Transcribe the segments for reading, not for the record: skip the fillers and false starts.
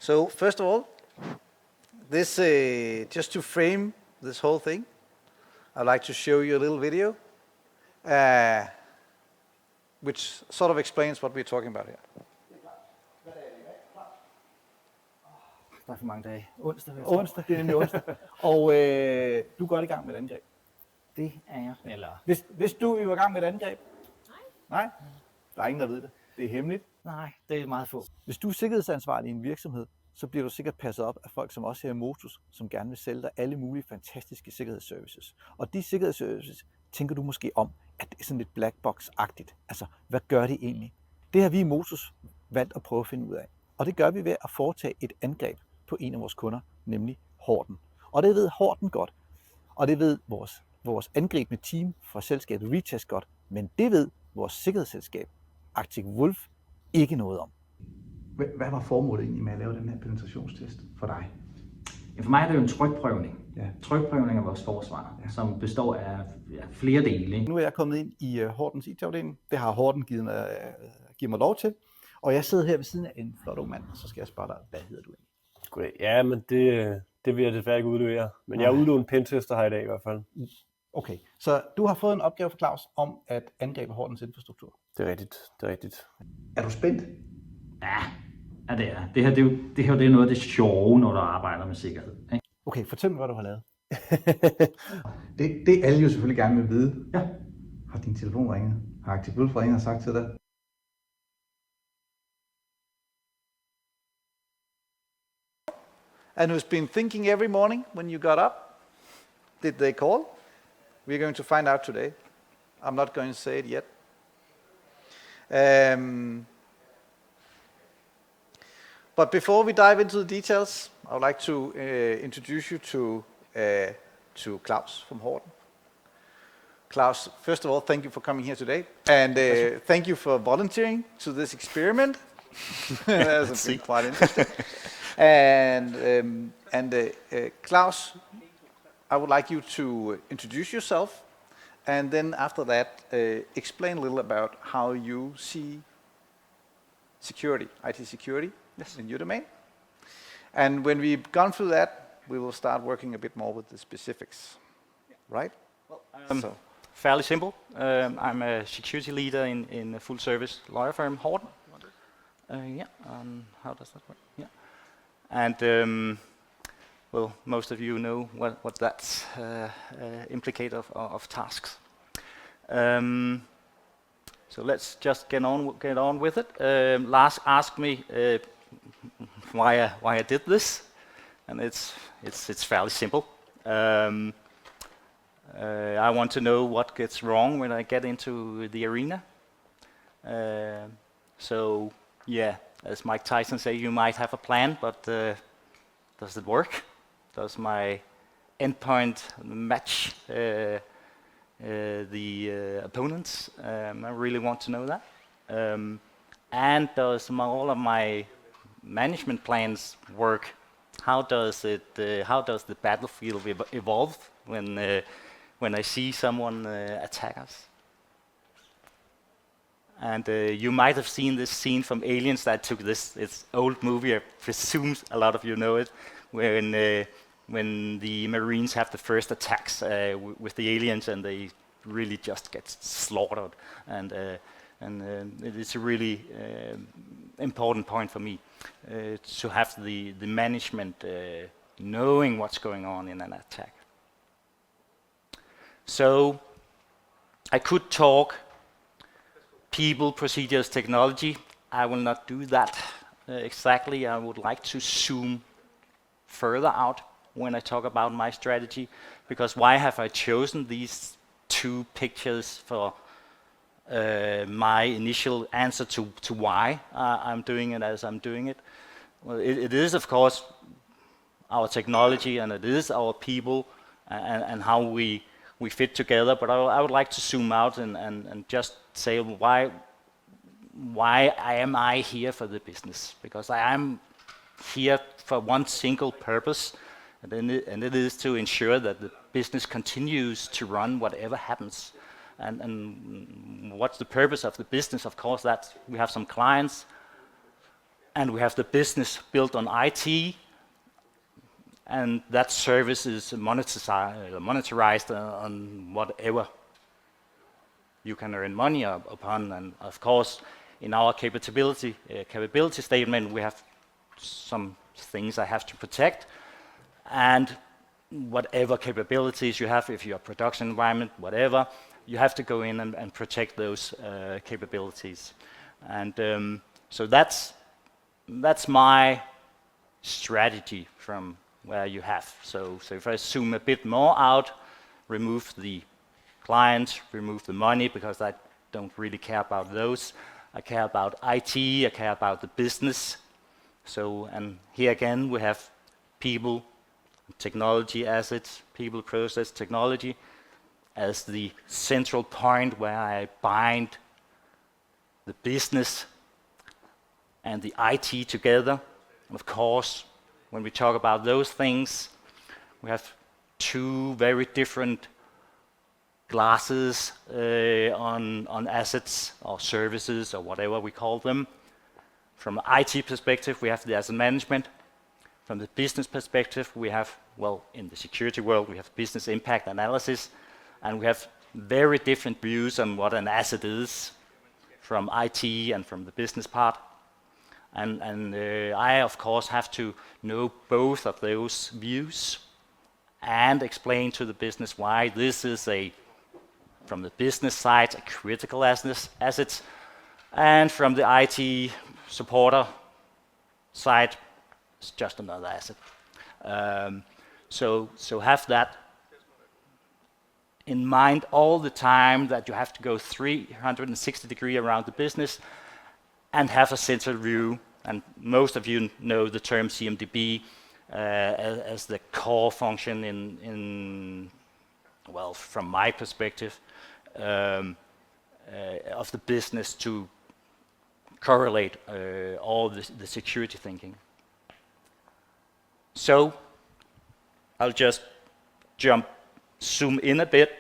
So first of all, this just to frame this whole thing, I'd like to show you a little video, which sort of explains what we're talking about here. Der er for mange dage. Onsdag, det er nemlig onsdag. Og du er godt i gang med et angreb. Det er jeg. Eller... Hvis du er i gang med et angreb? Nej. Der er ingen, der ved det. Det er hemmeligt. Nej, det er meget få. Hvis du er sikkerhedsansvarlig i en virksomhed, så bliver du sikkert passet op af folk, som også er i Motus, som gerne vil sælge dig alle mulige fantastiske sikkerhedsservices. Og de sikkerhedsservices tænker du måske om, at det er sådan lidt black box-agtigt. Altså, hvad gør de egentlig? Det har vi i Motus valgt at prøve at finde ud af. Og det gør vi ved at foretage et angreb på en af vores kunder, nemlig Horten. Og det ved Horten godt. Og det ved vores angribende team fra selskabet Retest godt. Men det ved vores sikkerhedsselskab, Arctic Wolf, ikke noget om. Hvad var formålet egentlig med at lave den her penetrationstest for dig? Ja, for mig er det jo en trykprøvning. Ja. Trykprøvning af vores forsvaret, som består af flere dele. Nu er jeg kommet ind i Hortens IT-afdeling. Det har Horten givet mig lov til. Og jeg sidder her ved siden af en flot ung mand, så skal jeg spørge dig, hvad hedder du egentlig? Goddag. Ja, men det vil jeg desværre ikke udlevere. Men jeg er udlånt en pentester her i dag i hvert fald. Okay, så du har fået en opgave fra Claus om at angribe Hortens infrastruktur. Det er rigtigt. Er du spændt? Ja, det er. Det her det er noget af det sjove, når du arbejder med sikkerhed. Ikke? Okay, fortæl mig, hvad du har lavet. det alle jo selvfølgelig gerne vil vide. Ja. Har din telefon ringet? Har Arctic Wolf ringet og sagt til dig? And who's been thinking every morning when you got up? Did they call? We're going to find out today. I'm not going to say it yet. But before we dive into the details, I would like to introduce you to Claus from Horten. Claus, first of all, thank you for coming here today, and thank you for volunteering to this experiment. That's been quite interesting. And Claus, I would like you to introduce yourself, and then after that, explain a little about how you see security, IT security, in your domain. And when we've gone through that, we will start working a bit more with the specifics, right? Well, fairly simple. I'm a security leader in a full-service lawyer firm, Horten. How does that work? Yeah. And well, most of you know what that's implicate of tasks. So let's just get on with it. Lars asked me why I did this, and it's fairly simple. I want to know what gets wrong when I get into the arena. So yeah, as Mike Tyson say, you might have a plan, but does it work? Does my endpoint match the opponents? I really want to know that. And does all of my management plans work? How does the battlefield evolve when I see someone attack us? And you might have seen this scene from Aliens that took this. It's an old movie. I presume a lot of you know it. When the Marines have the first attacks with the aliens, and they really just get slaughtered. And it's a really important point for me to have the management knowing what's going on in an attack. So I could talk people, procedures, technology. I will not do that exactly. I would like to zoom further out when I talk about my strategy, because why have I chosen these two pictures for my initial answer to why I'm doing it as I'm doing it? Well, it is of course our technology, and it is our people, and how we fit together, but I would like to zoom out and just say why am I here for the business? Because I am here for one single purpose, and it is to ensure that the business continues to run whatever happens. And what's the purpose of the business? Of course, that we have some clients, and we have the business built on IT, and that service is monetized on whatever you can earn money upon. And of course, in our capability statement, we have some things I have to protect, and whatever capabilities you have, if you're a production environment, whatever, you have to go in and protect those capabilities. And so that's my strategy from where you have. So if I zoom a bit more out, remove the clients, remove the money, because I don't really care about those. I care about IT, I care about the business. So, and here again, we have people, technology assets, people, process, technology, as the central point where I bind the business and the IT together. And of course, when we talk about those things, we have two very different glasses on assets or services or whatever we call them. From an IT perspective, we have the asset management. From the business perspective, we have, well, in the security world, we have business impact analysis, and we have very different views on what an asset is from IT and from the business part. And I, of course, have to know both of those views and explain to the business why this is from the business side, a critical asset, and from the IT supporter side, it's just another asset. So have that in mind all the time, that you have to go 360 degrees around the business and have a central view. And most of you know the term CMDB as the core function in well, from my perspective, of the business to correlate all the security thinking. So I'll just zoom in a bit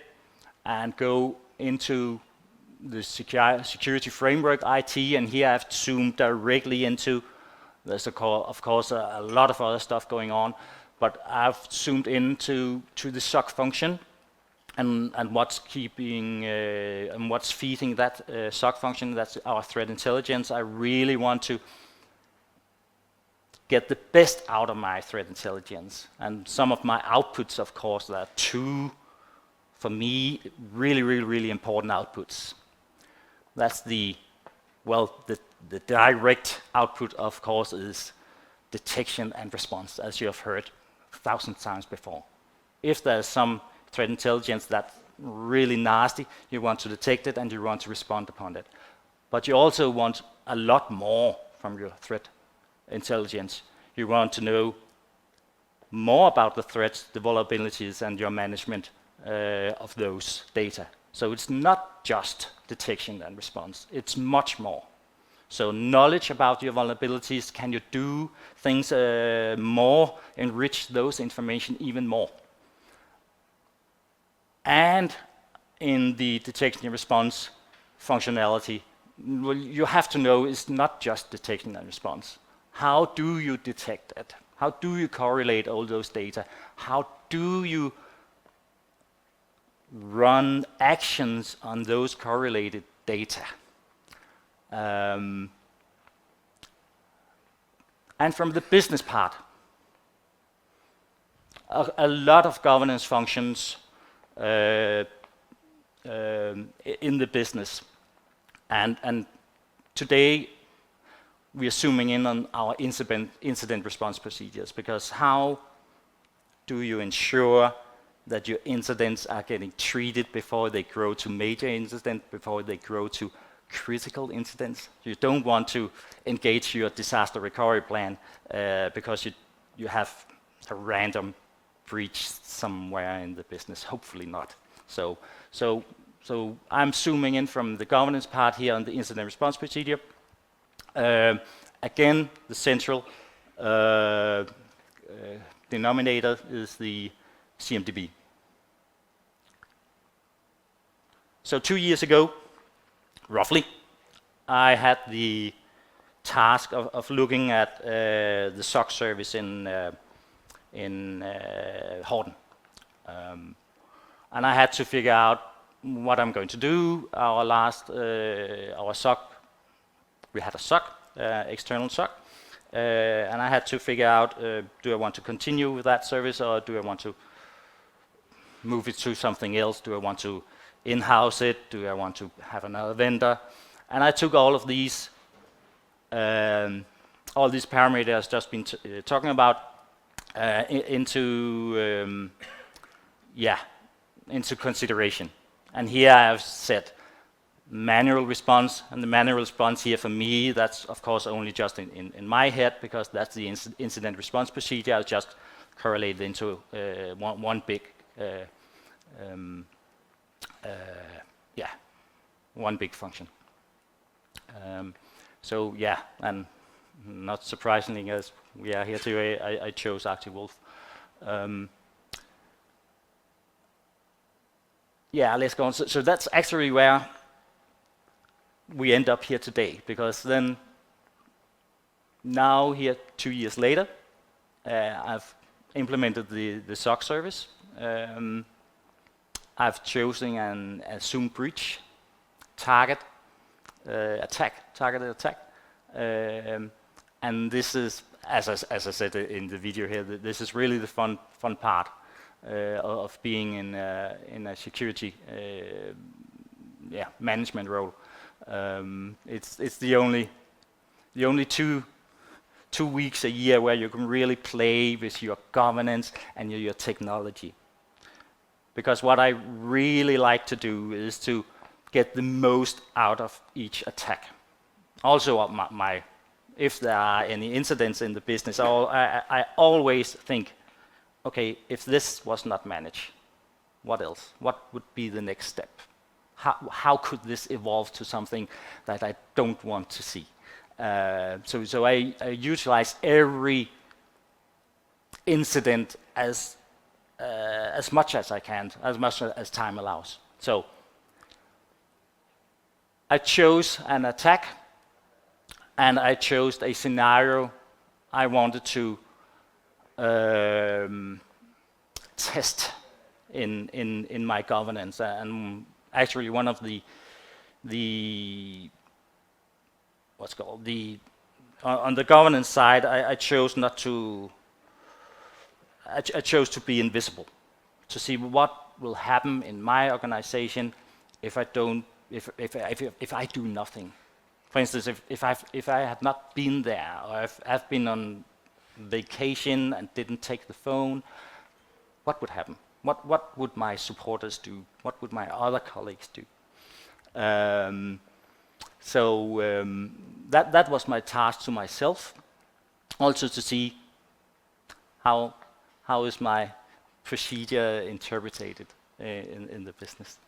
and go into the security framework IT, and here I've zoomed directly into, there's of course a lot of other stuff going on, but I've zoomed into the SOC function and what's keeping and what's feeding that SOC function. That's our threat intelligence. I really want to get the best out of my threat intelligence, and some of my outputs, of course, there are two, for me, really important outputs. That's the direct output, of course, is detection and response, as you have heard 1,000 times before. If there's some threat intelligence that's really nasty, you want to detect it and you want to respond upon it. But you also want a lot more from your threat intelligence. You want to know more about the threats, the vulnerabilities, and your management of those data. So it's not just detection and response, it's much more. So knowledge about your vulnerabilities, can you do things more, enrich those information even more? And in the detection and response functionality, well, you have to know it's not just detection and response. How do you detect it? How do you correlate all those data? How do you run actions on those correlated data? And from the business part, a lot of governance functions in the business. And today, we are zooming in on our incident response procedures, because how do you ensure that your incidents are getting treated before they grow to major incidents, before they grow to critical incidents? You don't want to engage your disaster recovery plan because you have a random breach somewhere in the business. Hopefully not. So I'm zooming in from the governance part here on the incident response procedure. Again, the central denominator is the CMDB. So 2 years ago, roughly, I had the task of looking at the SOC service in Horten. And I had to figure out what I'm going to do. Our SOC, we had a SOC, external SOC, and I had to figure out, do I want to continue with that service, or do I want to move it to something else? Do I want to in-house it? Do I want to have another vendor? And I took all these parameters just been talking about into consideration. And here I've set manual response, and the manual response here for me, that's of course only just in my head, because that's the incident response procedure. I'll just correlate it into one big function. So yeah, and not surprisingly, as we are here today, I chose Arctic Wolf. Let's go on. So that's actually where we end up here today, because then now here 2 years later, I've implemented the SOC service. I've chosen an assumed breach targeted attack. And this is, as I said in the video here, this is really the fun part of being in a security management role. It's the only 2 weeks a year where you can really play with your governance and your technology. Because what I really like to do is to get the most out of each attack. Also, if there are any incidents in the business, I always think, okay, if this was not managed, what else? What would be the next step? How could this evolve to something that I don't want to see? So I utilize every incident as much as I can, as much as time allows. So I chose an attack, and I chose a scenario I wanted to test in my governance. And actually, one of on the governance side, I chose not to. I chose to be invisible, to see what will happen in my organization if I do nothing. For instance, if I had not been there, or if I've been on vacation and didn't take the phone, what would happen? What would my supporters do? What would my other colleagues do? That was my task to myself, also to see how is my procedure interpreted in the business.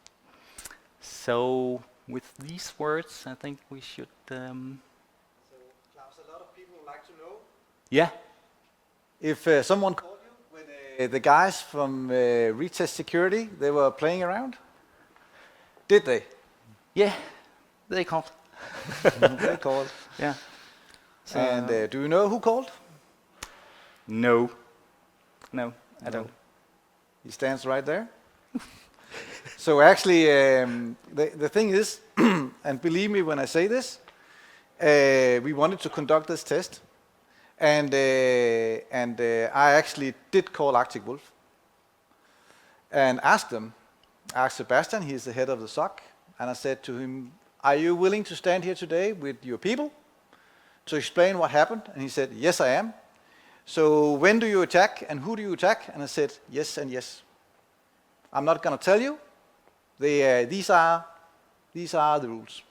So with these words, I think we should. So Claus, a lot of people would like to know. Yeah. If someone called you when the guys from Retest Security, they were playing around, did they? Yeah, they called. They called. Yeah. So And do you know who called? No, I don't. He stands right there. So actually, the thing is, and believe me when I say this, we wanted to conduct this test, and I actually did call Arctic Wolf and asked Sebastian, he's the head of the SOC, and I said to him, are you willing to stand here today with your people to explain what happened? And he said, yes, I am. So when do you attack and who do you attack? And I said, yes and yes. I'm not going to tell you. These are the rules.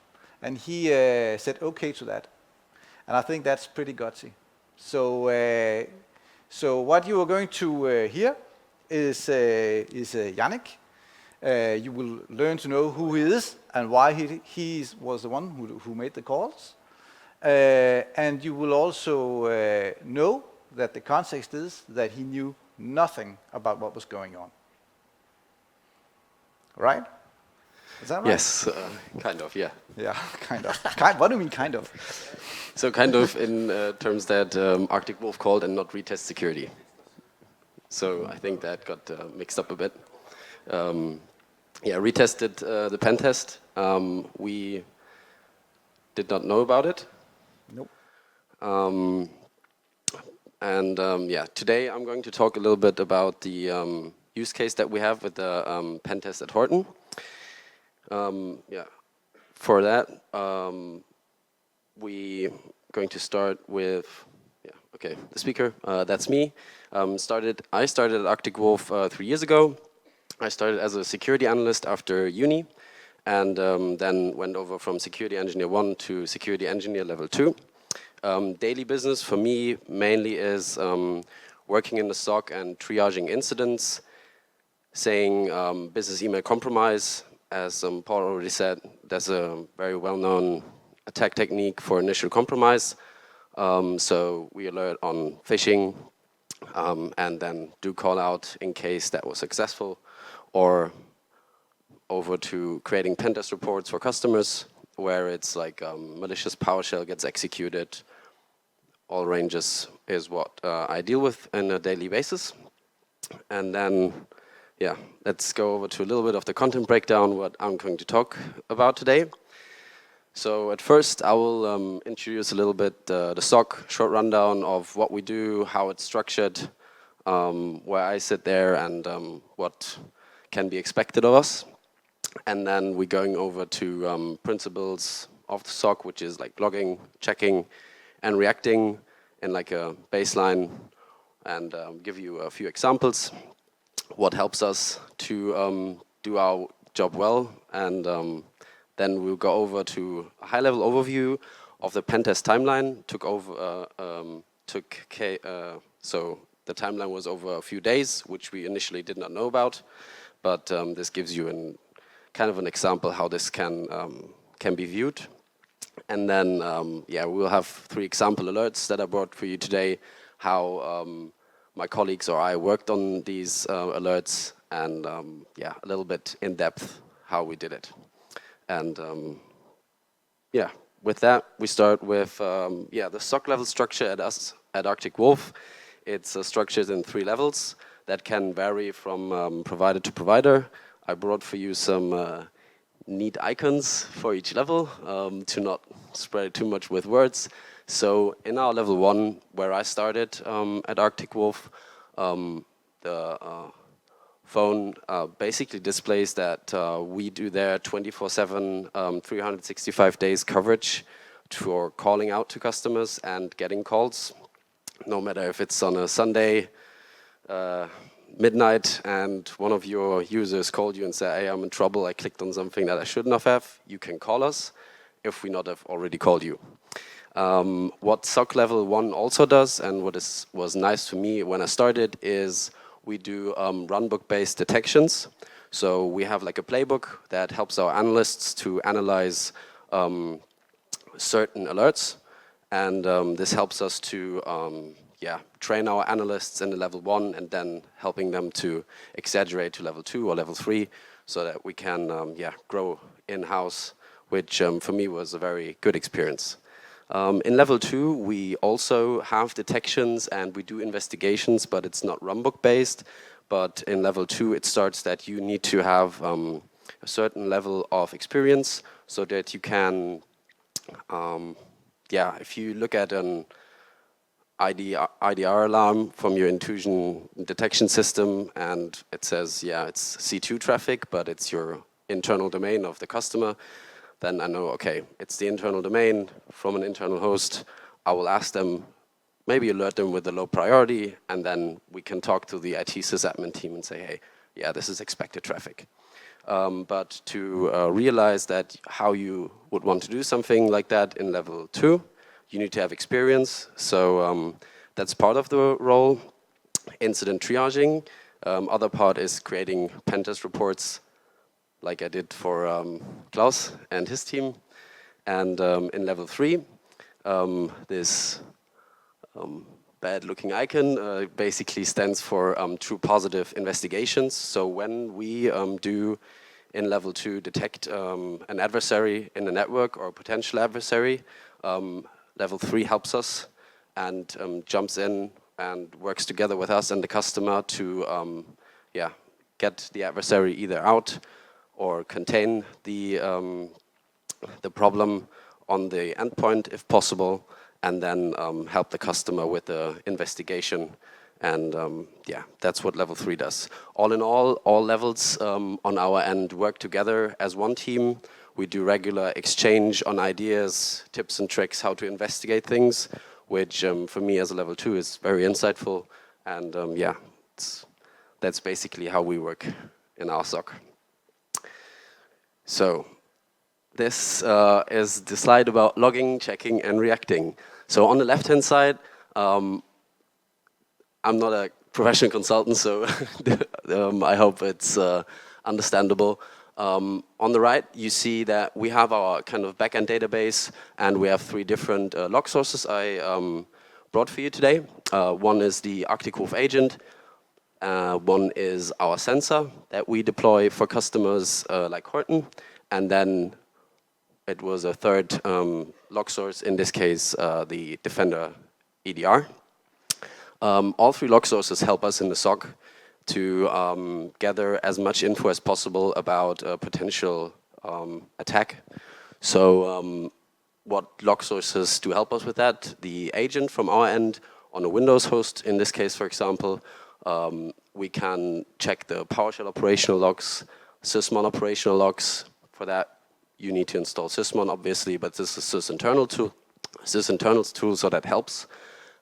And he said okay to that. And I think that's pretty gutsy. So what you are going to hear is Yannik. You will learn to know who he is and why he was the one who made the calls. And you will also know that the context is that he knew nothing about what was going on. Right? Is that right? Yes, kind of, yeah. Yeah, kind of. What do you mean, kind of? So kind of in terms that Arctic Wolf called and not retest security. So I think that got mixed up a bit. Yeah, retested the pen test. We did not know about it. Nope. Yeah, today I'm going to talk a little bit about the use case that we have with the pen test at Horten. Yeah, for that, we going to start with, the speaker, that's me. I started at Arctic Wolf 3 years ago. I started as a security analyst after uni, and then went over from security engineer 1 to security engineer level 2. Daily business for me mainly is working in the SOC and triaging incidents, saying business email compromise. As Paul already said, there's a very well-known attack technique for initial compromise. So we alert on phishing and then do call out in case that was successful, or over to creating pen test reports for customers where it's like malicious PowerShell gets executed. All ranges is what I deal with on a daily basis. And then, yeah, let's go over to a little bit of the content breakdown, what I'm going to talk about today. So at first, I will introduce a little bit the SOC, short rundown of what we do, how it's structured, where I sit there, and what can be expected of us. And then we're going over to principles of the SOC, which is like logging, checking, and reacting in like a baseline, and give you a few examples, what helps us to do our job well, and then we'll go over to a high-level overview of the pen test timeline. So the timeline was over a few days, which we initially did not know about, but this gives you kind of an example how this can be viewed. And then, yeah, we'll have 3 example alerts that I brought for you today, how my colleagues or I worked on these alerts, and yeah, a little bit in depth how we did it. And yeah, with that, we start with the SOC level structure at Arctic Wolf. It's structured in 3 levels that can vary from provider to provider. I brought for you some neat icons for each level to not spread it too much with words. So in our level 1, where I started at Arctic Wolf, the phone basically displays that we do their 24/7, 365 days coverage for calling out to customers and getting calls, no matter if it's on a Sunday, midnight, and one of your users called you and said, hey, I'm in trouble, I clicked on something that I shouldn't have, you can call us if we not have already called you. What SOC level 1 also does, and what was nice for me when I started, is we do runbook-based detections. So we have like a playbook that helps our analysts to analyze certain alerts, and this helps us to train our analysts in the level 1 and then helping them to exaggerate to level 2 or level 3 so that we can grow in-house, which for me was a very good experience. In level 2, we also have detections and we do investigations, but it's not runbook based. But in level 2, it starts that you need to have a certain level of experience so that you can, if you look at an IDR alarm from your intrusion detection system and it says, it's C2 traffic, but it's your internal domain of the customer, then I know, okay, it's the internal domain from an internal host. I will ask them, maybe alert them with a low priority, and then we can talk to the IT sysadmin team and say, hey, this is expected traffic. But to realize that how you would want to do something like that in level 2, you need to have experience. So that's part of the role. Incident triaging. Other part is creating pen test reports, like I did for Claus and his team. And in level 3, this bad-looking icon basically stands for true positive investigations. So when we do in level 2 detect an adversary in the network or a potential adversary. Level 3 helps us and jumps in and works together with us and the customer to get the adversary either out or contain the problem on the endpoint if possible, and then help the customer with the investigation. And that's what level 3 does. All in all levels on our end work together as one team. We do regular exchange on ideas, tips and tricks how to investigate things, which for me as a level 2 is very insightful. And that's basically how we work in our SOC. So this is the slide about logging, checking, and reacting. So on the left-hand side, I'm not a professional consultant, so I hope it's understandable. On the right, you see that we have our kind of backend database, and we have 3 different log sources I brought for you today. One is the ArcticWolf agent. One is our sensor that we deploy for customers like Horten, and then it was a third log source, in this case the Defender EDR. All 3 log sources help us in the SOC to gather as much info as possible about a potential attack. So what log sources do help us with that? The agent from our end on a Windows host, in this case, for example, we can check the PowerShell operational logs, sysmon operational logs. For that, you need to install sysmon, obviously, but this is sysinternal tool, so that helps.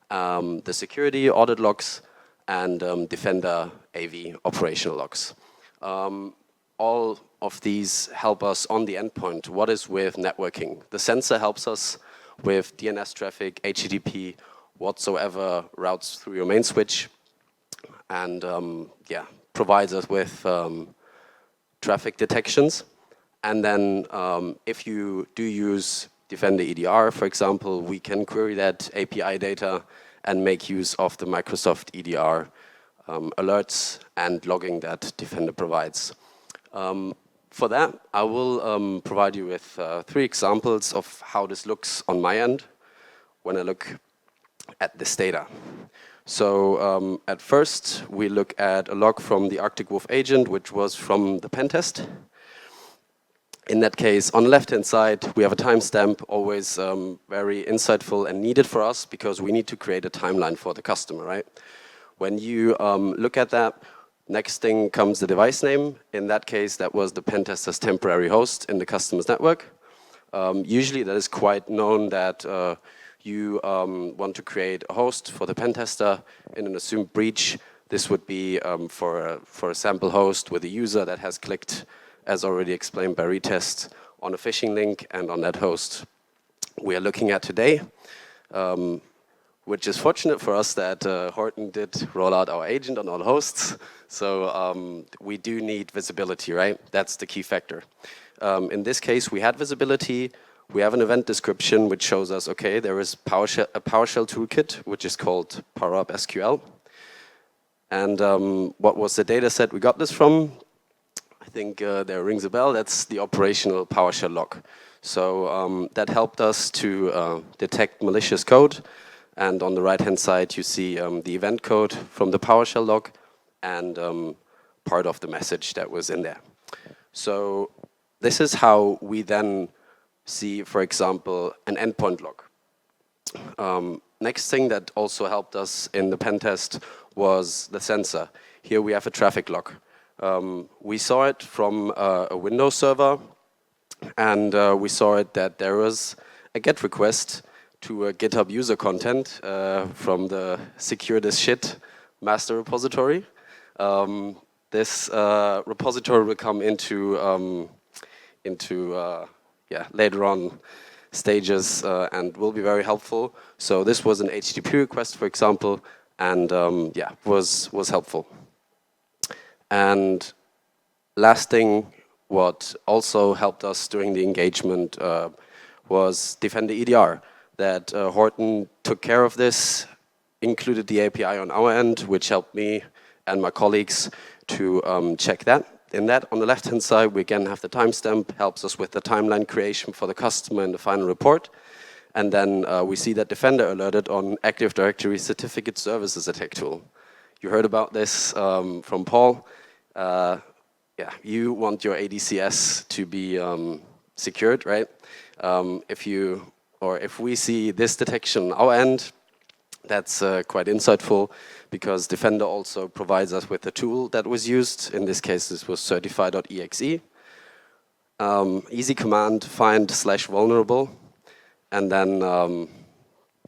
The security audit logs and Defender AV operational logs. All of these help us on the endpoint. What is with networking? The sensor helps us with DNS traffic, HTTP, whatsoever routes through your main switch, and provides us with traffic detections. And then if you do use Defender EDR, for example, we can query that API data and make use of the Microsoft EDR alerts and logging that Defender provides. For that, I will provide you with 3 examples of how this looks on my end when I look at this data. So at first, we look at a log from the ArcticWolf agent, which was from the pen test. In that case, on the left-hand side, we have a timestamp, always very insightful and needed for us because we need to create a timeline for the customer, right? When you look at that, next thing comes the device name. In that case, that was the pen tester's temporary host in the customer's network. Usually, that is quite known that you want to create a host for the pen tester in an assumed breach. This would be for a sample host with a user that has clicked, as already explained by retest, on a phishing link, and on that host we are looking at today, which is fortunate for us that Horten did roll out our agent on all hosts. So we do need visibility, right? That's the key factor. In this case, we had visibility. We have an event description which shows us, okay, there is a PowerShell toolkit, which is called PowerUp SQL. And what was the data set we got this from? I think there rings a bell. That's the operational PowerShell log. So that helped us to detect malicious code. And on the right-hand side, you see the event code from the PowerShell log and part of the message that was in there. So this is how we then see, for example, an endpoint log. Next thing that also helped us in the pen test was the sensor. Here we have a traffic log. We saw it from a Windows server, and we saw it that there was a GET request to a GitHub user content from the secure this shit master repository. This repository will come into later on stages and will be very helpful. So this was an HTTP request, for example, and was helpful. And last thing, what also helped us during the engagement was Defender EDR. That Horten took care of this, included the API on our end, which helped me and my colleagues to check that. in that, on the left-hand side, we again have the timestamp, helps us with the timeline creation for the customer in the final report. And then we see that Defender alerted on Active Directory Certificate Services attack tool. You heard about this from Paul. Yeah, you want your ADCS to be secured, right? If we see this detection on our end, that's quite insightful, because Defender also provides us with a tool that was used. In this case, this was certify.exe. Easy command, find/vulnerable, and then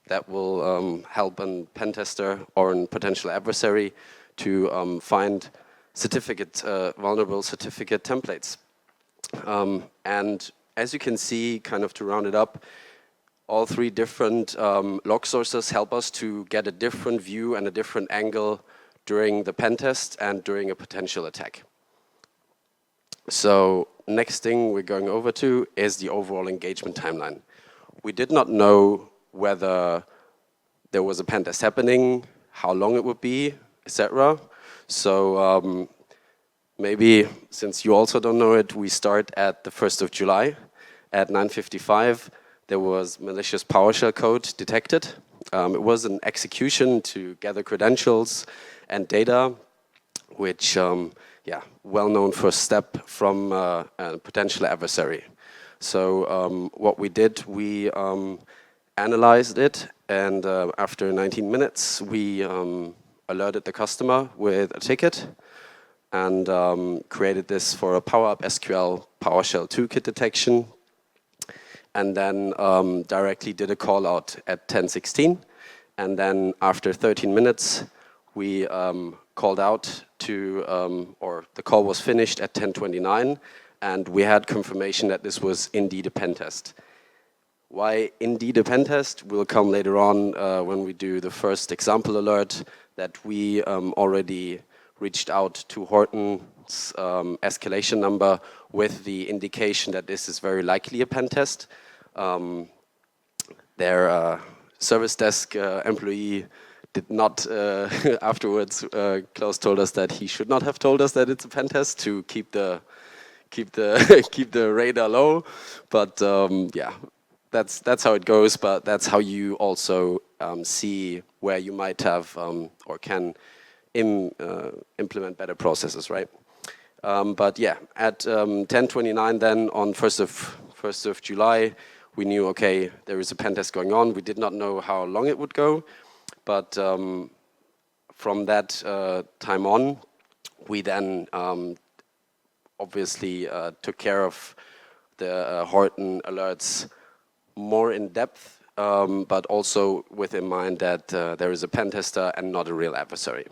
that will help a pen tester or a potential adversary to find vulnerable certificate templates. And as you can see, kind of to round it up, all three different log sources help us to get a different view and a different angle during the pen test and during a potential attack. So next thing we're going over to is the overall engagement timeline. We did not know whether there was a pen test happening, how long it would be, etc. So maybe, since you also don't know it, we start at the 1st of July at 9:55. There was malicious PowerShell code detected. It was an execution to gather credentials and data, which, well-known first step from a potential adversary. So what we did, we analyzed it, and after 19 minutes, we alerted the customer with a ticket and created this for a PowerUp SQL PowerShell toolkit detection. And then directly did a call out at 10:16. And then after 13 minutes, we called out to, or the call was finished at 10:29, and we had confirmation that this was indeed a pen test. Why indeed a pen test will come later on when we do the first example alert, that we already reached out to Horten's escalation number with the indication that this is very likely a pen test. Their service desk employee did not, afterwards, Claus told us that he should not have told us that it's a pen test to keep the keep the radar low. But yeah, that's how it goes. But that's how you also see where you might have or can implement better processes, right? But yeah, at 10:29 then on 1st of July, we knew, okay, there is a pen test going on. We did not know how long it would go, but from that time on, we then obviously took care of the Horten alerts more in depth, but also with in mind that there is a pen tester and not a real adversary.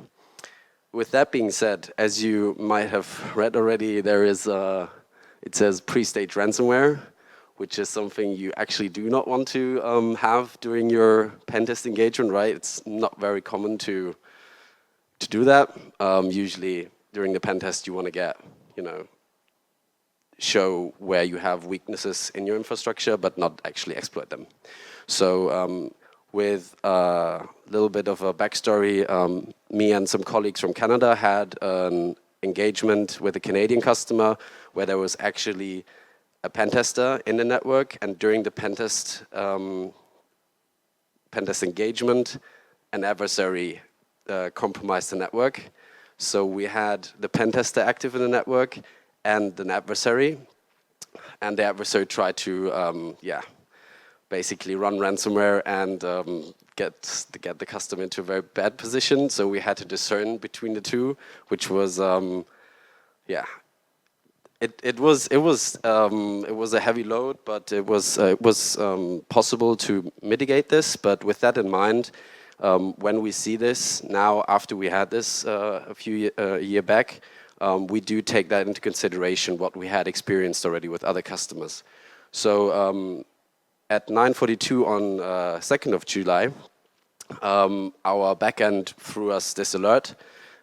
With that being said, as you might have read already, there is it says pre-stage ransomware, which is something you actually do not want to have during your pen test engagement, right? It's not very common to do that. Usually during the pen test, you want to get, show where you have weaknesses in your infrastructure, but not actually exploit them. So with a little bit of a backstory, me and some colleagues from Canada had an engagement with a Canadian customer where there was actually a pen tester in the network, and during the pen test engagement, an adversary compromised the network. So we had the pen tester active in the network and an adversary, and the adversary tried to, basically run ransomware and get the customer into a very bad position. So we had to discern between the two, which was, It was a heavy load, but it was possible to mitigate this. But with that in mind, when we see this now, after we had this a year back, we do take that into consideration, what we had experienced already with other customers. So at 9:42 on 2nd of July, our backend threw us this alert,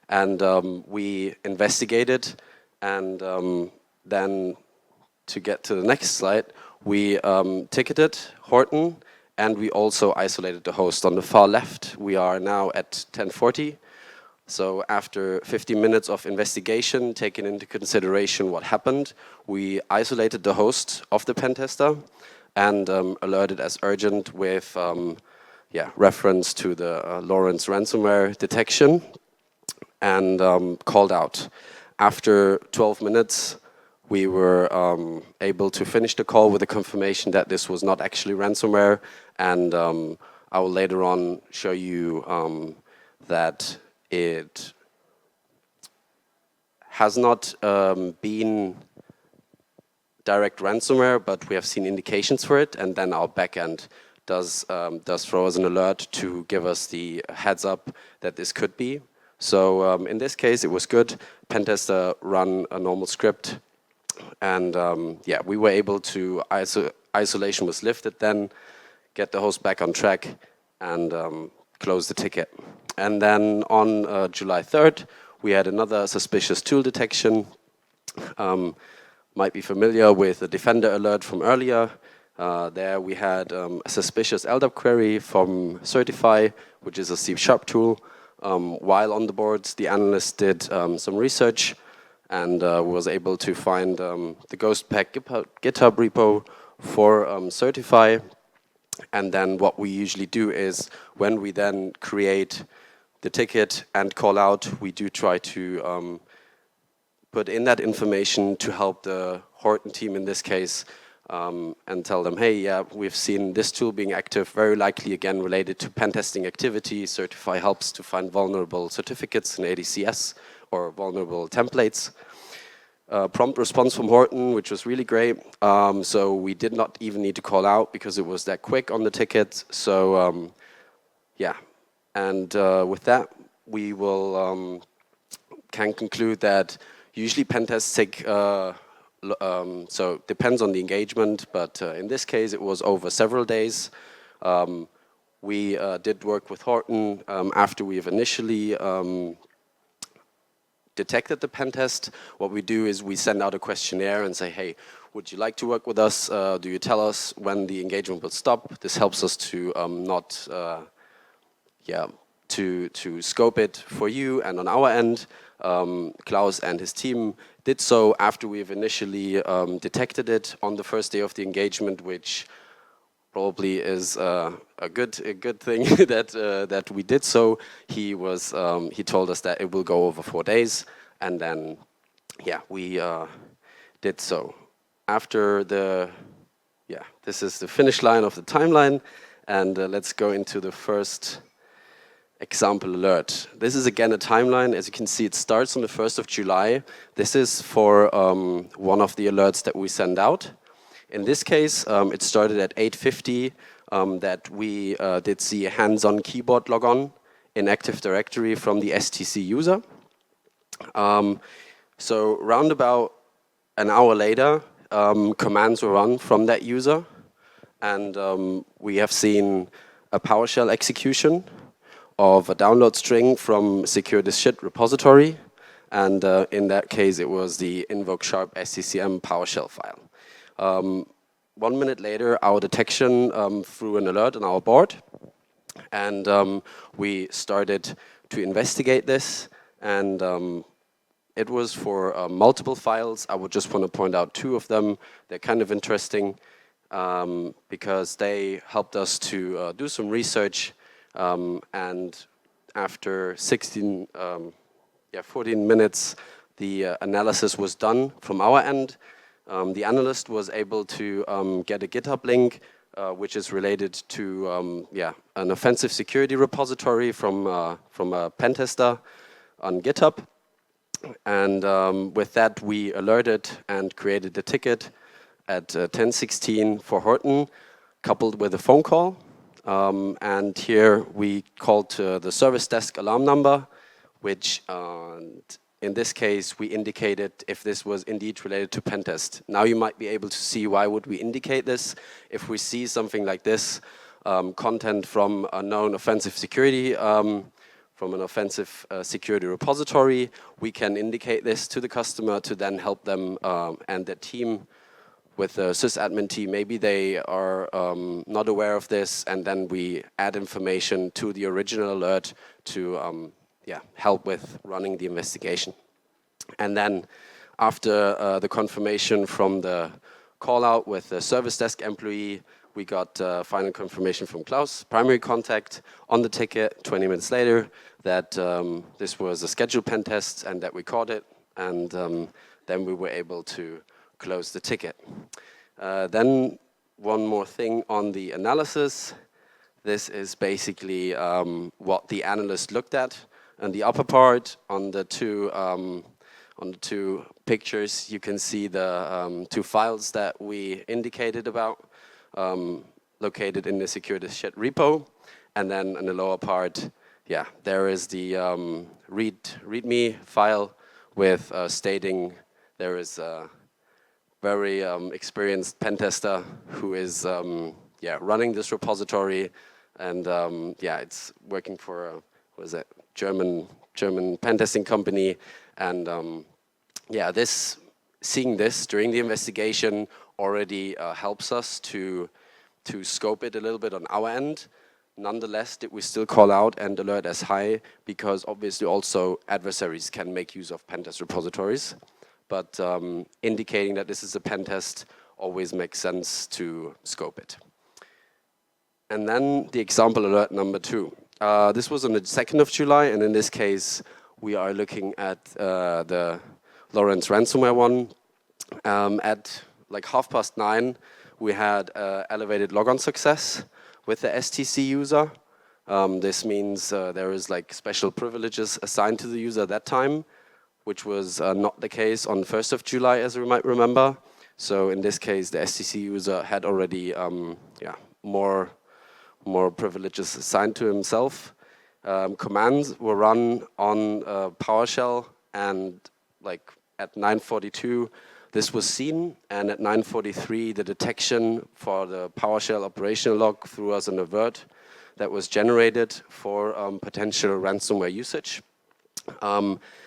and we investigated, and then to get to the next slide, we ticketed Horten, and we also isolated the host. On the far left, we are now at 10:40. So after 50 minutes of investigation, taking into consideration what happened, we isolated the host of the pen tester and alerted as urgent with reference to the Lawrence ransomware detection and called out. After 12 minutes, we were able to finish the call with a confirmation that this was not actually ransomware, and I will later on show you that it has not been direct ransomware, but we have seen indications for it, and then our backend does throw us an alert to give us the heads up that this could be. So in this case, it was good. Pentester run a normal script, and we were able to, isolation was lifted then, get the host back on track, and close the ticket. And then on July 3rd, we had another suspicious tool detection. Might be familiar with the Defender alert from earlier. There we had a suspicious LDAP query from Certify, which is a C# tool. While on the boards, the analyst did some research and was able to find the ghost pack GitHub repo for Certify. And then what we usually do is when we then create the ticket and call out, we do try to put in that information to help the Horten team in this case and tell them, hey, yeah, we've seen this tool being active, very likely again related to pen testing activity. Certify helps to find vulnerable certificates in ADCS or vulnerable templates. Prompt response from Horten, which was really great. So we did not even need to call out because it was that quick on the ticket. So and with that, we will can conclude that usually pen tests take, so depends on the engagement, but in this case it was over several days. We did work with Horten after we've initially detected the pen test. What we do is we send out a questionnaire and say, hey, would you like to work with us? Do you tell us when the engagement will stop? This helps us to to scope it for you and on our end. Claus and his team did so after we've initially detected it on the first day of the engagement, which probably is a good thing that we did so. He told us that it will go over 4 days, and then we did so. After this is the finish line of the timeline, and let's go into the first example alert. This is again a timeline. As you can see, it starts on the 1st of July. This is for one of the alerts that we send out. In this case, it started at 8:50 that we did see a hands-on keyboard logon in Active Directory from the STC user. So round about an hour later, commands were run from that user, and we have seen a PowerShell execution of a download string from secure this shit repository, and in that case it was the invoke sharp sccm PowerShell file. 1 minute later, our detection threw an alert on our board, and we started to investigate this, and it was for multiple files. I would just want to point out 2 of them. They're kind of interesting because they helped us to do some research. And after 14 minutes, the analysis was done from our end. The analyst was able to get a GitHub link, which is related to an offensive security repository from a pen tester on GitHub. And with that, we alerted and created the ticket at 10:16 for Horten, coupled with a phone call. And here we called the service desk alarm number, which in this case we indicated if this was indeed related to pen test. Now you might be able to see why would we indicate this. If we see something like this, content from a known offensive security, from an offensive security repository, we can indicate this to the customer to then help them and their team with the sysadmin team. Maybe they are not aware of this, and then we add information to the original alert to help with running the investigation. And then after the confirmation from the call out with the service desk employee, we got final confirmation from Claus, primary contact, on the ticket 20 minutes later that this was a scheduled pen test and that we caught it, and then we were able to close the ticket. Then one more thing on the analysis. This is basically what the analyst looked at. And the upper part on the two pictures, you can see the two files that we indicated about, located in the security shed repo. And then in the lower part, there is the README file with stating there is a very experienced pen tester who is running this repository, and it's working for German pen testing company, and seeing this during the investigation already helps us to scope it a little bit on our end. Nonetheless, did we still call out and alert as high, because obviously also adversaries can make use of pen test repositories, but indicating that this is a pen test always makes sense to scope it. And then the example alert number 2. This was on the 2nd of July, and in this case, we are looking at the Lawrence ransomware one. At like 9:30, we had elevated logon success with the STC user. This means there is like special privileges assigned to the user at that time, which was not the case on 1st of July, as you might remember. So in this case, the STC user had already more privileges assigned to himself. Commands were run on PowerShell, and like at 9:42 this was seen, and at 9:43 the detection for the PowerShell operational log threw us an alert that was generated for potential ransomware usage.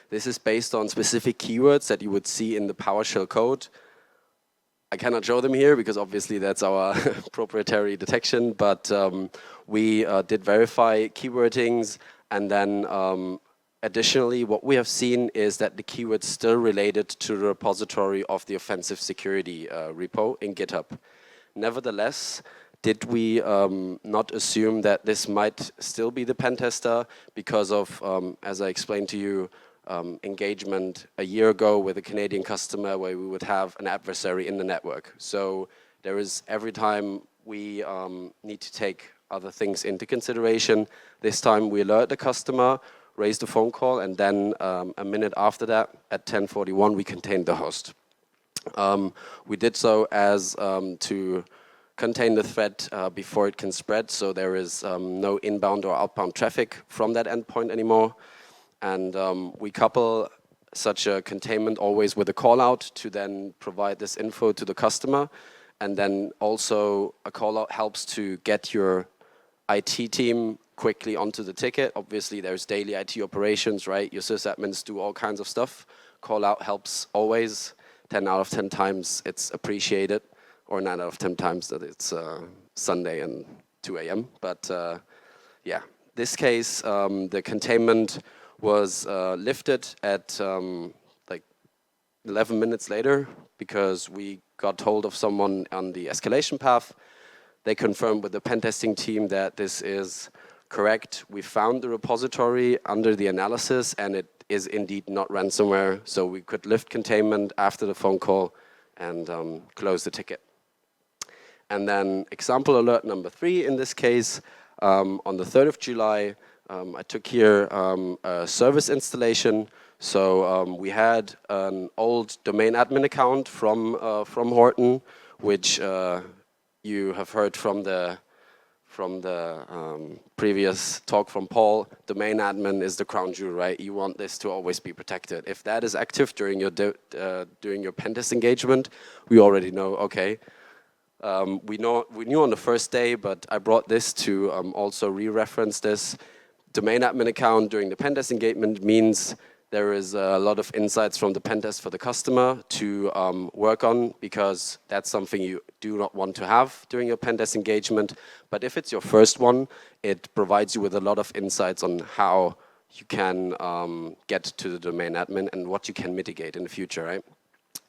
This is based on specific keywords that you would see in the PowerShell code. I cannot show them here because obviously that's our proprietary detection, but we did verify keywordings, and then additionally what we have seen is that the keywords still related to the repository of the offensive security repo in GitHub. Nevertheless, did we not assume that this might still be the pen tester because of, as I explained to you, engagement a year ago with a Canadian customer where we would have an adversary in the network. So there is, every time we need to take other things into consideration. This time we alert the customer, raise the phone call, and then a minute after that, at 10:41, we contained the host. We did so as to contain the threat before it can spread, so there is no inbound or outbound traffic from that endpoint anymore. And we couple such a containment always with a call out to then provide this info to the customer. And then also a call out helps to get your IT team quickly onto the ticket. Obviously there's daily IT operations, right? Your sysadmins do all kinds of stuff. Call out helps always. 10 out of 10 times it's appreciated, or 9 out of 10 times that it's Sunday and 2 a.m. But yeah, this case, the containment was lifted at like 11 minutes later because we got hold of someone on the escalation path. They confirmed with the pen testing team that this is correct. We found the repository under the analysis and it is indeed not ransomware, so we could lift containment after the phone call and close the ticket. And then example alert number 3 in this case, on the 3rd of July, I took here a service installation. So we had an old domain admin account from Horten, which you have heard from the previous talk from Paul. Domain admin is the crown jewel, right? You want this to always be protected. If that is active during your pen test engagement, we already know. Okay. We knew on the first day, but I brought this to also re-reference this. Domain admin account during the pen test engagement means there is a lot of insights from the pen test for the customer to work on, because that's something you do not want to have during your pen test engagement. But if it's your first one, it provides you with a lot of insights on how you can get to the domain admin and what you can mitigate in the future, right?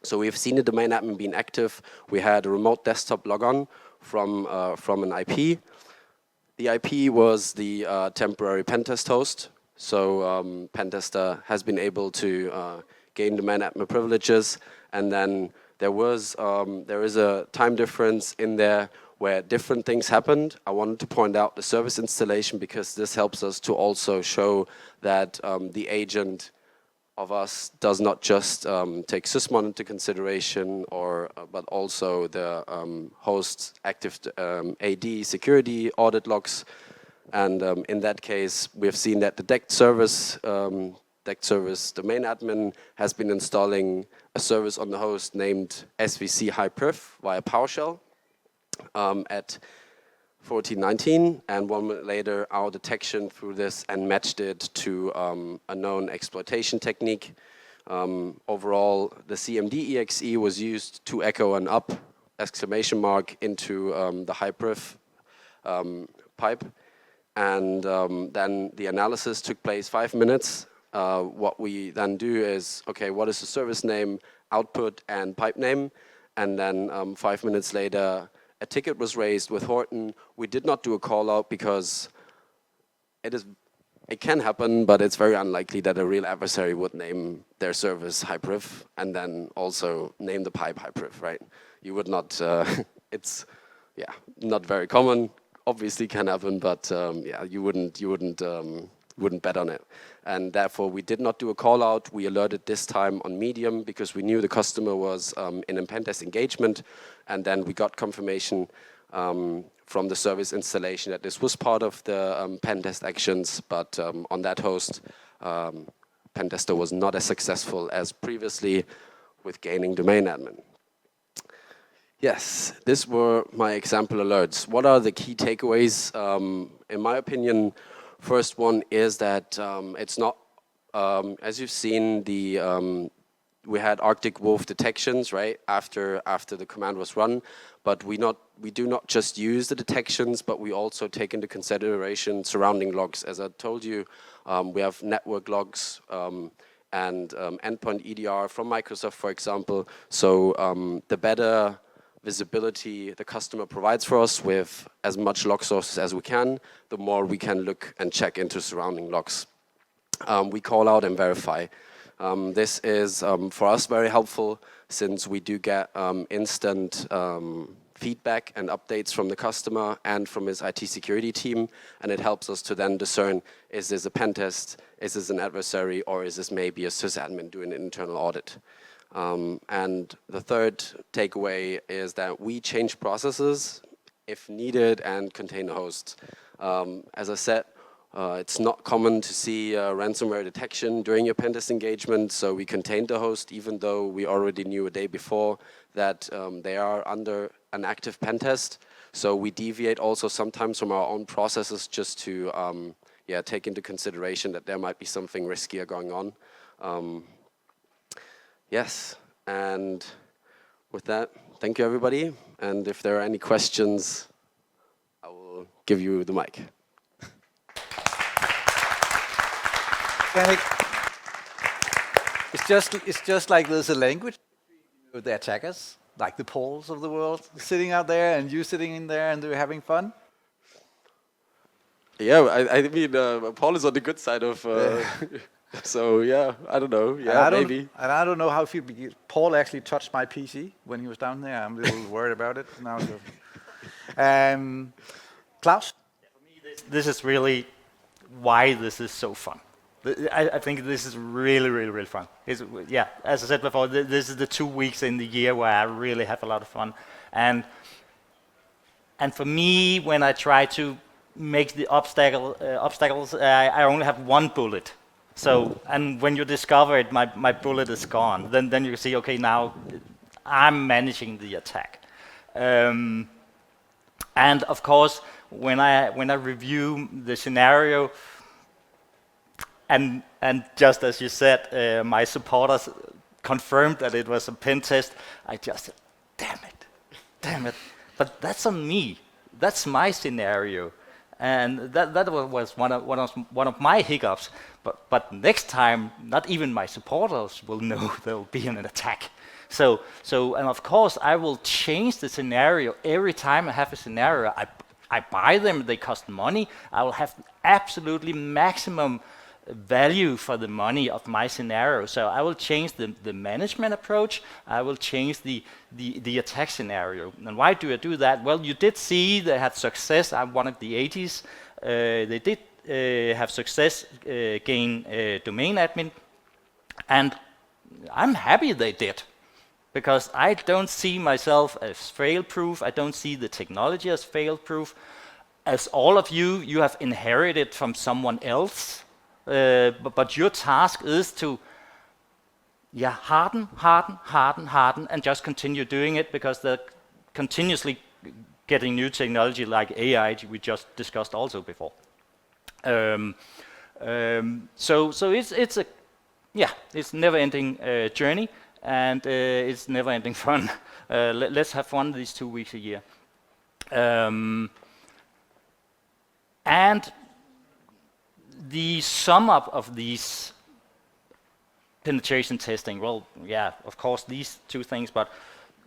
So we've seen the domain admin being active. We had a remote desktop logon from an IP. The IP was the temporary pentest host. So pentester has been able to gain domain admin privileges, and then there is a time difference in there where different things happened. I wanted to point out the service installation because this helps us to also show that the agent of us does not just take sysmon into consideration, but also the host's active AD security audit logs. And in that case, we have seen that the DECT service domain admin has been installing a service on the host named svc hyperf via PowerShell at 1419, and 1 minute later our detection through this and matched it to a known exploitation technique. Overall, the CMD exe was used to echo an up exclamation mark into the hyperf pipe, and then the analysis took place 5 minutes. What we then do is, okay, what is the service name, output, and pipe name? And then 5 minutes later, a ticket was raised with Horten. We did not do a call out because it can happen, but it's very unlikely that a real adversary would name their service hyperf and then also name the pipe hyperf, right? You would not. It's not very common. Obviously can happen, but you wouldn't bet on it. And therefore, we did not do a call out. We alerted this time on Medium because we knew the customer was in a pentest engagement, and then we got confirmation from the service installation that this was part of the pentest actions, but on that host, pentester was not as successful as previously with gaining domain admin. Yes, these were my example alerts. What are the key takeaways? In my opinion, first one is that it's not, as you've seen, we had Arctic Wolf detections, right, after the command was run, but we do not just use the detections, but we also take into consideration surrounding logs. As I told you, we have network logs and endpoint EDR from Microsoft, for example. So the better visibility the customer provides for us with as much log sources as we can, the more we can look and check into surrounding logs. We call out and verify. This is, for us, very helpful since we do get instant feedback and updates from the customer and from his IT security team, and it helps us to then discern, is this a pen test, is this an adversary, or is this maybe a sysadmin doing an internal audit? And the third takeaway is that we change processes if needed and contain hosts. As I said, it's not common to see ransomware detection during your pentest engagement, so we contained the host even though we already knew a day before that they are under an active pentest. So we deviate also sometimes from our own processes just to take into consideration that there might be something riskier going on. Yes, and with that, thank you everybody. And if there are any questions, I will give you the mic. Yannik, it's just like there's a language with the attackers, like the Pauls of the world, sitting out there and you sitting in there and they're having fun. Yeah, I mean, Paul is on the good side of. So yeah, I don't know. Yeah, maybe. And I don't know how it feels. Paul actually touched my PC when he was down there. I'm a little worried about it now. So. Claus? For me, this is really why this is so fun. I think this is really, really, really fun. Yeah, as I said before, this is the 2 weeks in the year where I really have a lot of fun. And for me, when I try to make the obstacles, I only have one bullet. So, and when you discover it, my bullet is gone. Then you see, okay, now I'm managing the attack. And of course, when I review the scenario, and just as you said, my supporters confirmed that it was a pen test, I just said, damn it. But that's on me. That's my scenario. And that was one of my hiccups. But next time, not even my supporters will know there will be an attack. So and of course I will change the scenario every time I have a scenario. I buy them, they cost money. I will have absolutely maximum value for the money of my scenario. So I will change the management approach. I will change the attack scenario. And why do I do that? Well, you did see they had success. I'm one of the 80s. They did have success gain domain admin. And I'm happy they did. Because I don't see myself as fail-proof. I don't see the technology as fail-proof. As all of you, you have inherited from someone else. But your task is to harden, and just continue doing it, because they're continuously getting new technology like AI, we just discussed also before. So it's never-ending journey, and it's never-ending fun. Let's have fun these 2 weeks a year. And the sum up of these penetration testing, well, yeah, of course, these two things, but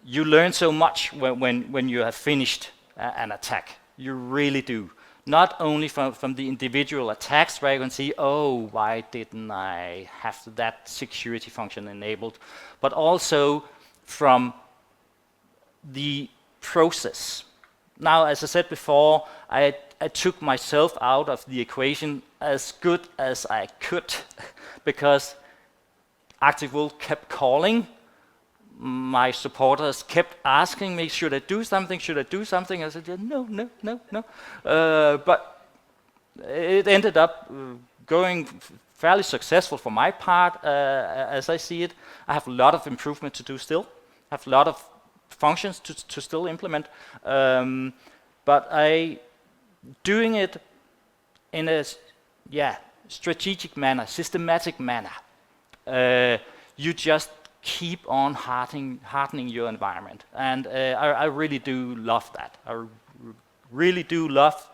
you learn so much when you have finished an attack. You really do. Not only from the individual attacks, where you can see, oh, why didn't I have that security function enabled, but also from the process. Now, as I said before, I took myself out of the equation as good as I could, because Arctic Wolf kept calling. My supporters kept asking me, should I do something, should I do something? I said, no. But it ended up going fairly successful for my part, as I see it. I have a lot of improvement to do still. I have a lot of functions to still implement. But doing it in a strategic manner, systematic manner. You just keep on hardening your environment, and I really do love that. I really do love,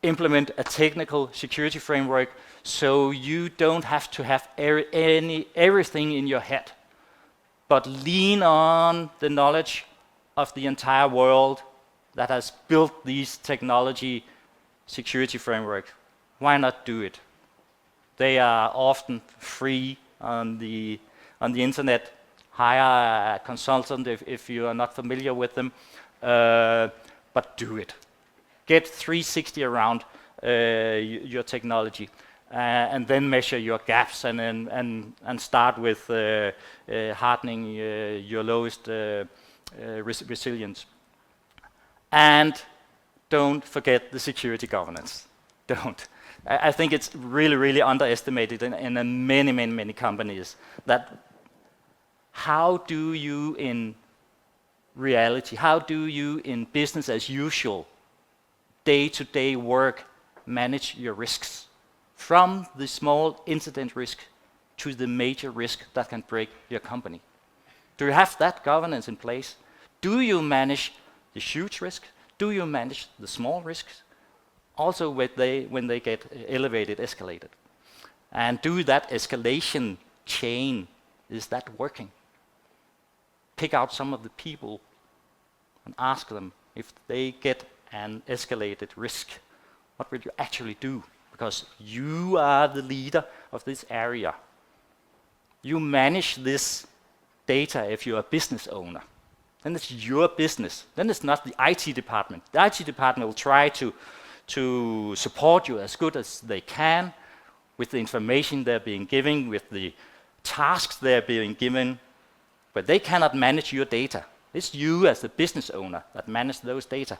implement a technical security framework, so you don't have to have everything in your head, but lean on the knowledge of the entire world that has built these technology security frameworks. Why not do it? They are often free on the internet. Hire a consultant if you are not familiar with them, but do it. Get 360 around your technology, and then measure your gaps, and start with hardening your lowest resilience. And don't forget the security governance. Don't. I think it's really underestimated in many companies, that how do you in reality, how do you in business as usual, day-to-day work, manage your risks, from the small incident risk to the major risk that can break your company? Do you have that governance in place? Do you manage the huge risk? Do you manage the small risks? Also when they get elevated, escalated. And do that escalation chain, is that working? Pick out some of the people and ask them, if they get an escalated risk, what will you actually do? Because you are the leader of this area. You manage this data if you're a business owner. Then it's your business. Then it's not the IT department. The IT department will try to support you as good as they can with the information they're being given, with the tasks they're being given, but they cannot manage your data. It's you as the business owner that manages those data,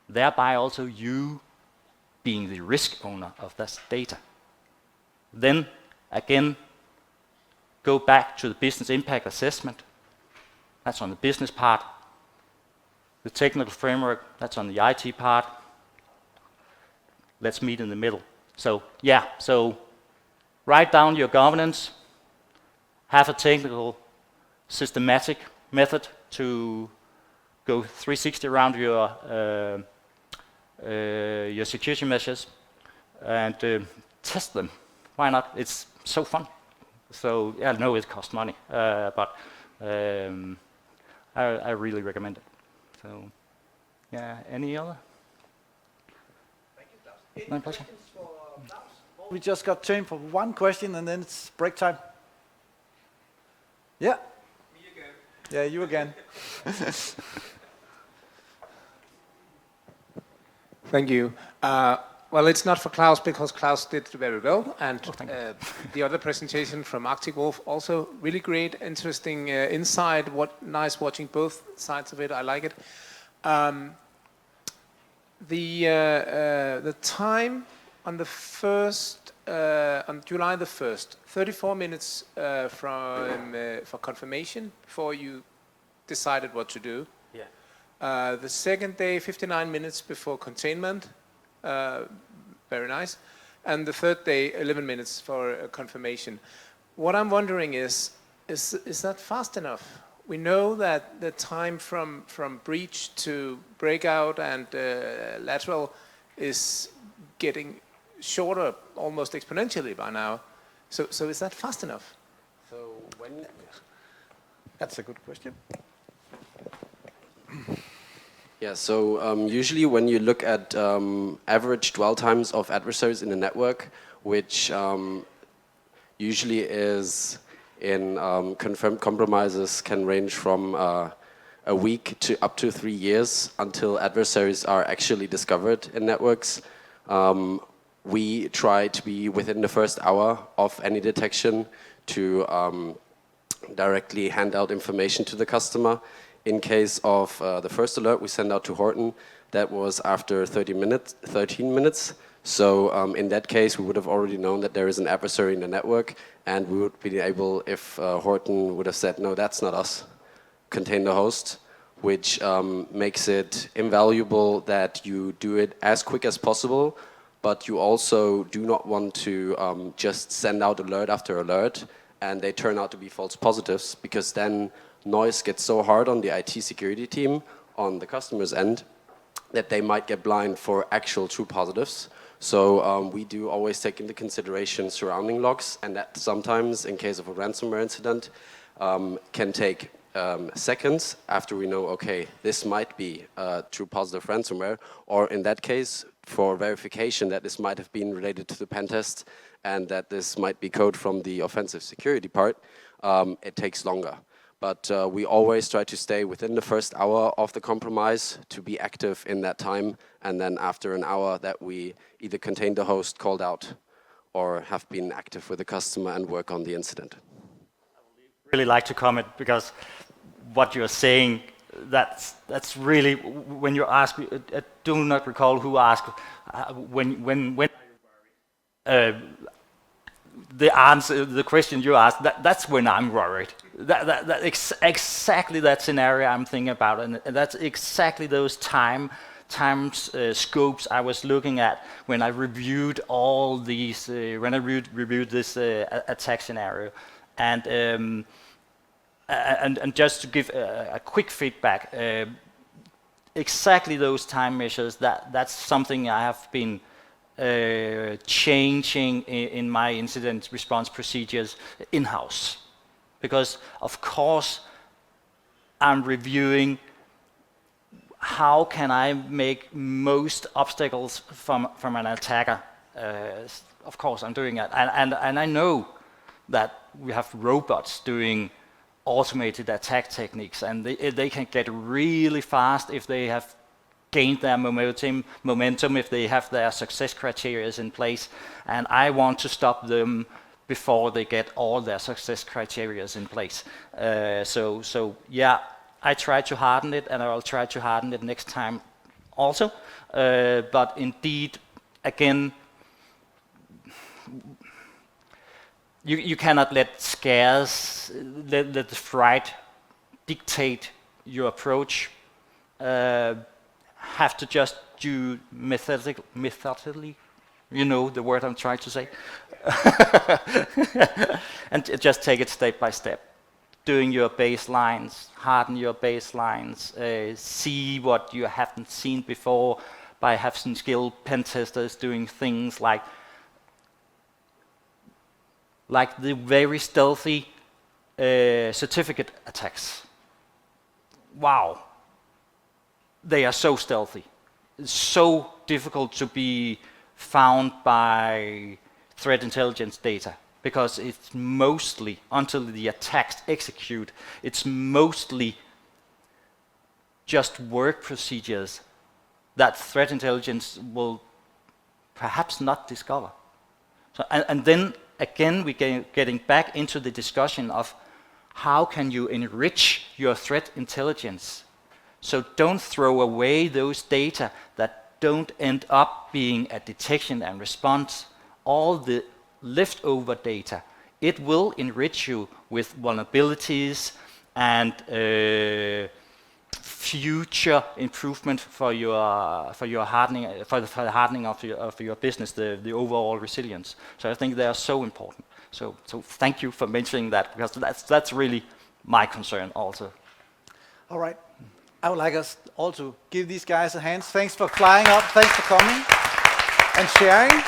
thereby also you being the risk owner of that data. Then, again, go back to the business impact assessment. That's on the business part. The technical framework, that's on the IT part. Let's meet in the middle. So write down your governance, have a technical, systematic method to go 360 around your security measures and test them. Why not? It's so fun. So yeah, I know it costs money, but I really recommend it. So yeah, any other? Thank you, Claus. My pleasure. We just got time for one question and then it's break time. Yeah. Me again. Yeah, you again. Thank you. Well, it's not for Claus because Claus did very well, and the other presentation from Arctic Wolf also really great, interesting insight. Nice watching both sides of it. I like it. The time on the first on July the 1st, 34 minutes for confirmation before you decided what to do. Yeah. The second day, 59 minutes before containment. Very nice. And the third day, 11 minutes for confirmation. What I'm wondering is that fast enough? We know that the time from breach to breakout and lateral is getting shorter almost exponentially by now. So is that fast enough? So when... That's a good question. Yeah, so usually when you look at average dwell times of adversaries in a network, which usually is in confirmed compromises can range from a week to up to 3 years until adversaries are actually discovered in networks. We try to be within the first hour of any detection to directly hand out information to the customer. In case of the first alert we send out to Horten, that was after 13 minutes. So in that case, we would have already known that there is an adversary in the network, and we would be able, if Horten would have said, no, that's not us, contain the host, which makes it invaluable that you do it as quick as possible, but you also do not want to just send out alert after alert, and they turn out to be false positives, because then noise gets so hard on the IT security team on the customer's end that they might get blind for actual true positives. So we do always take into consideration surrounding logs, and that sometimes, in case of a ransomware incident, can take seconds after we know, okay, this might be true positive ransomware, or in that case, for verification that this might have been related to the pen test and that this might be code from the offensive security part, it takes longer. But we always try to stay within the first hour of the compromise to be active in that time, and then after an hour that we either contain the host, called out, or have been active with the customer and work on the incident. I would really like to comment, because what you're saying, that's really, when you ask, I do not recall who asked, when the answer, the question you asked, that's when I'm worried. Exactly that scenario I'm thinking about, and that's exactly those time scopes I was looking at when I reviewed all these, when I reviewed this attack scenario, and just to give a quick feedback, exactly those time measures. That's something I have been changing in my incident response procedures in-house, because of course I'm reviewing how can I make most obstacles from an attacker. Of course I'm doing that, and I know that we have robots doing automated attack techniques, and they can get really fast if they have gained their momentum, if they have their success criteria in place, and I want to stop them before they get all their success criteria in place. So yeah, I try to harden it, and I will try to harden it next time also. But indeed, again, you cannot let scares, let the fright dictate your approach. Have to just do methodically, you know the word I'm trying to say, and just take it step by step. Doing your baselines, harden your baselines, see what you haven't seen before I have some skilled pen testers doing things like the very stealthy certificate attacks. Wow, they are so stealthy. It's so difficult to be found by threat intelligence data because it's mostly, until the attacks execute, it's mostly just work procedures that threat intelligence will perhaps not discover. So, and then again, we're getting back into the discussion of how can you enrich your threat intelligence. So don't throw away those data that don't end up being a detection and response. All the leftover data, it will enrich you with vulnerabilities and future improvement for your hardening, for the hardening of your business, the overall resilience. So I think they are so important. So thank you for mentioning that, because that's really my concern also. All right. I would like us all to give these guys a hand. Thanks for flying up. Thanks for coming and sharing.